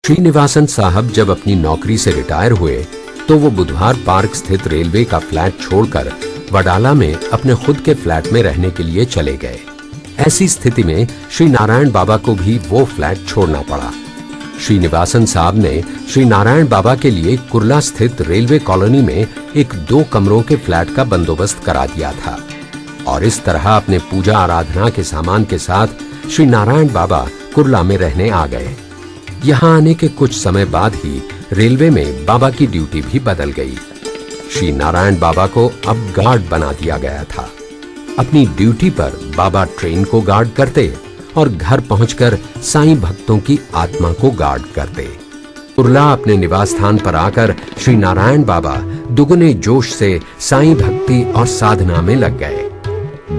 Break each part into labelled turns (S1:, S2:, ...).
S1: श्रीनिवासन साहब जब अपनी नौकरी से रिटायर हुए तो वो बुधवार पार्क स्थित रेलवे का फ्लैट छोड़कर वडाला में अपने खुद के फ्लैट में रहने के लिए चले गए। ऐसी स्थिति में श्री नारायण बाबा को भी वो फ्लैट छोड़ना पड़ा। श्रीनिवासन साहब ने श्री नारायण बाबा के लिए कुर्ला स्थित रेलवे कॉलोनी में एक 2 कमरों के फ्लैट का बंदोबस्त करा दिया था और इस तरह अपने पूजा आराधना के सामान के साथ श्री नारायण बाबा कुर्ला में रहने आ गए। यहाँ आने के कुछ समय बाद ही रेलवे में बाबा की ड्यूटी भी बदल गई। श्री नारायण बाबा को अब गार्ड बना दिया गया था। अपनी ड्यूटी पर बाबा ट्रेन को गार्ड करते और घर पहुंचकर साईं भक्तों की आत्मा को गार्ड करते। कुर्ला अपने निवास स्थान पर आकर श्री नारायण बाबा दुगने जोश से साईं भक्ति और साधना में लग गए।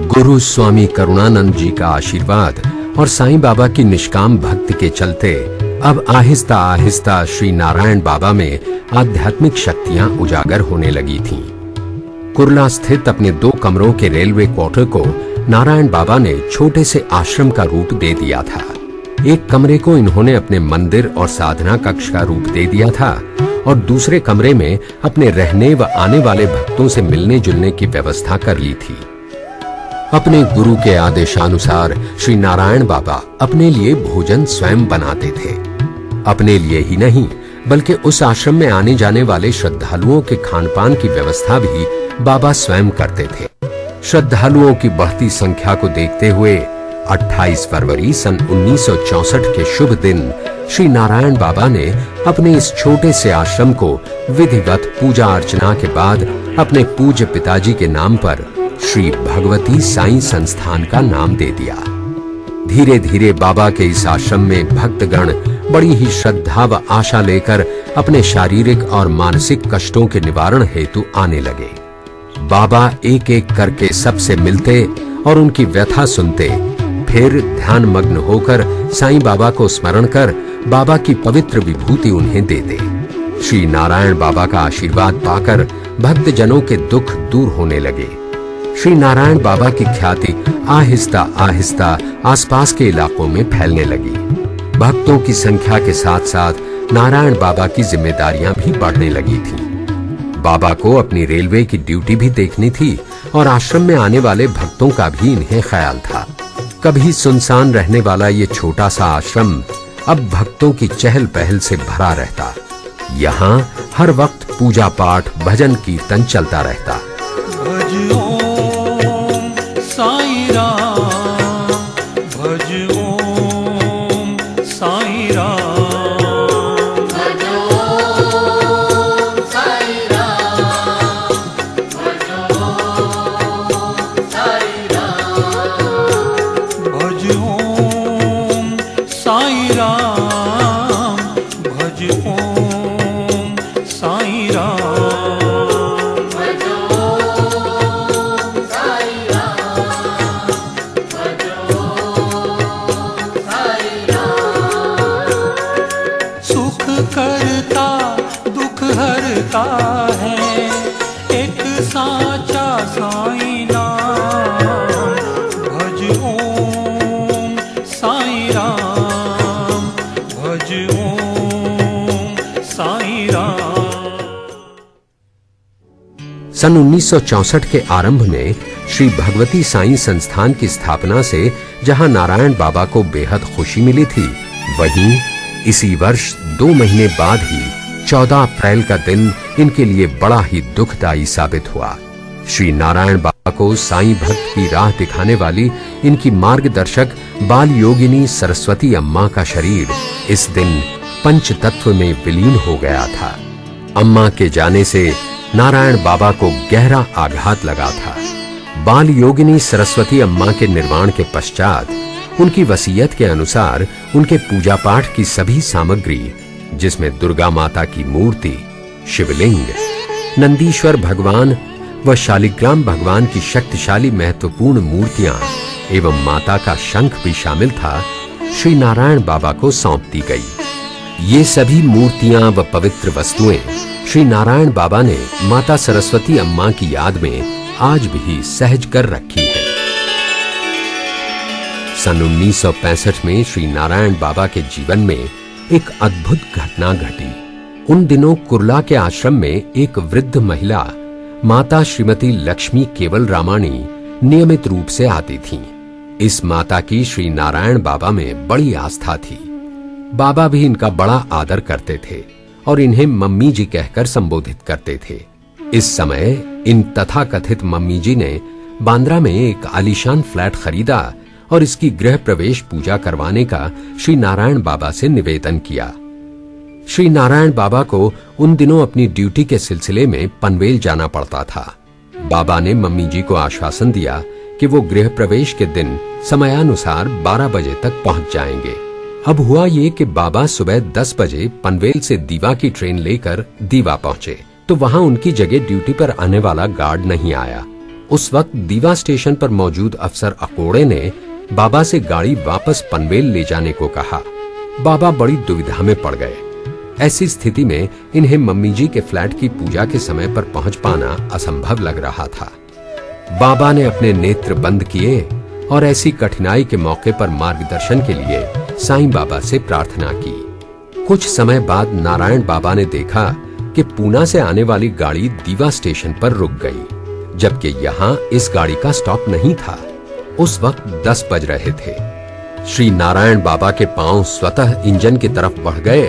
S1: गुरु स्वामी करुणानंद जी का आशीर्वाद और साईं बाबा की निष्काम भक्ति के चलते अब आहिस्ता आहिस्ता श्री नारायण बाबा में आध्यात्मिक शक्तियां उजागर होने लगी थीं। कुर्ला स्थित अपने 2 कमरों के रेलवे क्वार्टर को नारायण बाबा ने छोटे से आश्रम का रूप दे दिया था। एक कमरे को इन्होंने अपने मंदिर और साधना कक्ष का रूप दे दिया था और दूसरे कमरे में अपने रहने व आने वाले भक्तों से मिलने जुलने की व्यवस्था कर ली थी। अपने गुरु के आदेशानुसार श्री नारायण बाबा अपने लिए भोजन स्वयं बनाते थे। अपने लिए ही नहीं बल्कि उस आश्रम में आने जाने वाले श्रद्धालुओं के खानपान की व्यवस्था भी बाबा स्वयं करते थे। श्रद्धालुओं की बढ़ती संख्या को देखते हुए 28 फरवरी सन 1964 के शुभ दिन श्री नारायण बाबा ने अपने इस छोटे से आश्रम को विधिवत पूजा अर्चना के बाद अपने पूज्य पिताजी के नाम पर श्री भगवती साईं संस्थान का नाम दे दिया। धीरे धीरे बाबा के इस आश्रम में भक्तगण बड़ी ही श्रद्धा व आशा लेकर अपने शारीरिक और मानसिक कष्टों के निवारण हेतु आने लगे। बाबा एक एक करके सबसे मिलते और उनकी व्यथा सुनते, फिर ध्यान मग्न होकर साईं बाबा को स्मरण कर बाबा की पवित्र विभूति उन्हें देते। श्री नारायण बाबा का आशीर्वाद पाकर भक्तजनों के दुख दूर होने लगे। श्री नारायण बाबा की ख्याति आहिस्ता आहिस्ता आसपास के इलाकों में फैलने लगी। भक्तों की संख्या के साथ साथ नारायण बाबा की जिम्मेदारियां भी बढ़ने लगी थीं। बाबा को अपनी रेलवे की ड्यूटी भी देखनी थी और आश्रम में आने वाले भक्तों का भी इन्हें ख्याल था। कभी सुनसान रहने वाला ये छोटा सा आश्रम अब भक्तों की चहल पहल से भरा रहता। यहाँ हर वक्त पूजा पाठ भजन कीर्तन चलता रहता।
S2: भज ओम साईं राम, भज ओम साईं राम,
S3: भज ओम साईं राम, भज ओम साईं राम,
S2: भज ओम साईं राम, भज ओम साईं राम। करता दुख हरता है एक साचा साईं नाम, भज ओम साईं राम, भज ओम साईं राम।
S1: सन 1964 के आरंभ में श्री भगवती साईं संस्थान की स्थापना से जहां नारायण बाबा को बेहद खुशी मिली थी, वहीं इसी वर्ष 2 महीने बाद ही 14 अप्रैल का दिन इनके लिए बड़ा ही दुखदायी साबित हुआ। श्री नारायण बाबा को साईं भक्त की राह दिखाने वाली इनकी मार्गदर्शक बाल योगिनी सरस्वती अम्मा का शरीर इस दिन पंच तत्व में विलीन हो गया था। अम्मा के जाने से नारायण बाबा को गहरा आघात लगा था। बाल योगिनी सरस्वती अम्मा के निर्वाण के पश्चात उनकी वसीयत के अनुसार उनके पूजा पाठ की सभी सामग्री, जिसमें दुर्गा माता की मूर्ति, शिवलिंग, नंदीश्वर भगवान व शालिग्राम भगवान की शक्तिशाली महत्वपूर्ण मूर्तियां एवं माता का शंख भी शामिल था, श्री नारायण बाबा को सौंप दी गई। ये सभी मूर्तियां व पवित्र वस्तुएं श्री नारायण बाबा ने माता सरस्वती अम्मा की याद में आज भी सहज कर रखी है। सन 1965 में श्री नारायण बाबा के जीवन में एक अद्भुत घटना घटी। उन दिनों कुर्ला के आश्रम में एक वृद्ध महिला माता श्रीमती लक्ष्मी केवल रामाणी नियमित रूप से आती थीं। इस माता की श्री नारायण बाबा में बड़ी आस्था थी। बाबा भी इनका बड़ा आदर करते थे और इन्हें मम्मी जी कहकर संबोधित करते थे। इस समय इन तथाकथित मम्मी जी ने बांद्रा में एक आलीशान फ्लैट खरीदा और इसकी गृह प्रवेश पूजा करवाने का श्री नारायण बाबा से निवेदन किया। श्री नारायण बाबा को उन दिनों अपनी ड्यूटी के सिलसिले में पनवेल जाना पड़ता था। बाबा ने मम्मी जी को आश्वासन दिया कि वो गृह प्रवेश के दिन समयानुसार 12 बजे तक पहुंच जाएंगे। अब हुआ ये कि बाबा सुबह 10 बजे पनवेल से दीवा की ट्रेन लेकर दीवा पहुंचे तो वहां उनकी जगह ड्यूटी पर आने वाला गार्ड नहीं आया। उस वक्त दीवा स्टेशन पर मौजूद अफसर अकोड़े ने बाबा से गाड़ी वापस पनवेल ले जाने को कहा। बाबा बड़ी दुविधा में पड़ गए। ऐसी स्थिति में इन्हें मम्मी जी के फ्लैट की पूजा के समय पर पहुंच पाना असंभव लग रहा था। बाबा ने अपने नेत्र बंद किए और ऐसी कठिनाई के मौके पर मार्गदर्शन के लिए साईं बाबा से प्रार्थना की। कुछ समय बाद नारायण बाबा ने देखा कि पूना से आने वाली गाड़ी दीवा स्टेशन पर रुक गई, जबकि यहाँ इस गाड़ी का स्टॉप नहीं था। उस वक्त 10 बज रहे थे। श्री नारायण बाबा के पांव स्वतः इंजन की तरफ बढ़ गए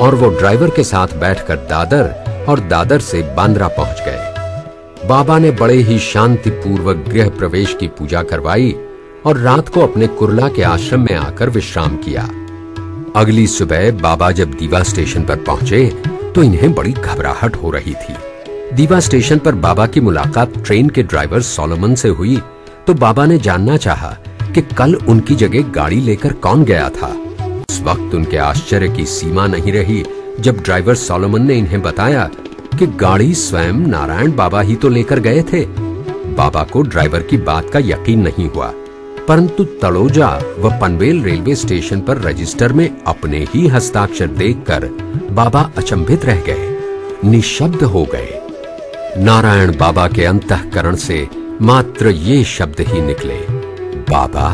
S1: और वो ड्राइवर के साथ बैठकर दादर और दादर से बांद्रा पहुंच गए। बाबा ने बड़े ही शांतिपूर्वक गृह प्रवेश की पूजा करवाई और रात को अपने कुर्ला के आश्रम में आकर विश्राम किया। अगली सुबह बाबा जब दीवा स्टेशन पर पहुंचे तो इन्हें बड़ी घबराहट हो रही थी। दीवा स्टेशन पर बाबा की मुलाकात ट्रेन के ड्राइवर सोलोमन से हुई तो बाबा ने जानना चाहा कि कल उनकी जगह गाड़ी लेकर कौन गया था। उस वक्त उनके आश्चर्य की सीमा नहीं रही जब ड्राइवर सोलोमन ने इन्हें बताया कि गाड़ी स्वयं नारायण बाबा ही तो लेकर गए थे। बाबा को ड्राइवर की बात का यकीन नहीं हुआ, परंतु तलोजा व पनवेल रेलवे स्टेशन पर रजिस्टर में अपने ही हस्ताक्षर देखकर बाबा अचंभित रह गए, निशब्द हो गए। नारायण बाबा के अंतःकरण से मात्र ये शब्द ही निकले, बाबा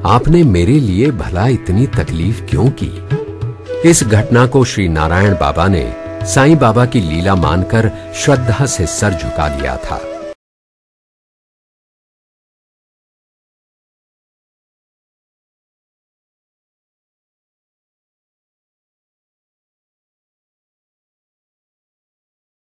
S1: आपने मेरे लिए भला इतनी तकलीफ क्यों की। इस घटना को श्री नारायण बाबा ने साईं बाबा की लीला मानकर श्रद्धा से सर झुका लिया था।